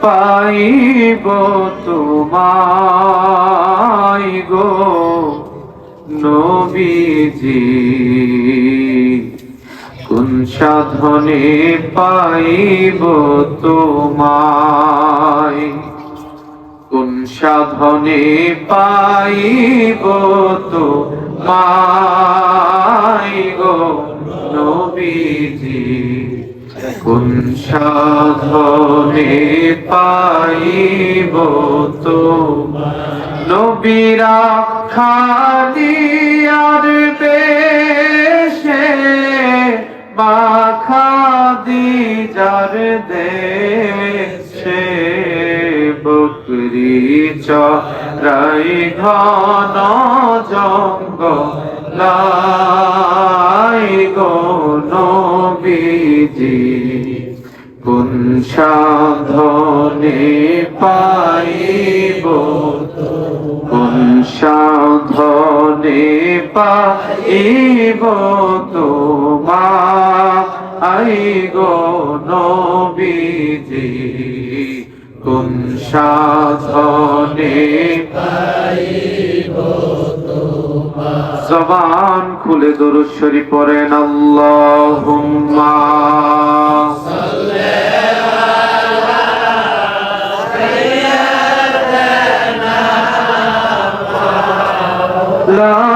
পাইব তোমায় গো নবীজি। কোন সাধনে পাইব তোমায়, কোন সাধনে পাইব তোমায় গো নবীজি। কোন সাধনে পাইব তোমায়। নবীরা খাদিয়ার বেশে মা খাদিজার দেশে বকরি চরাই ঘন জঙ্গলাই গো নবীজি। কোন সাধনে পাইব, কোন সাধনে পাইব তোমায় গো নবীজি। কোন সাধনে পাইব তোমায়। জবান খুলে দুরূদ শরীফ পড়েন আল্লাহুম্মা লা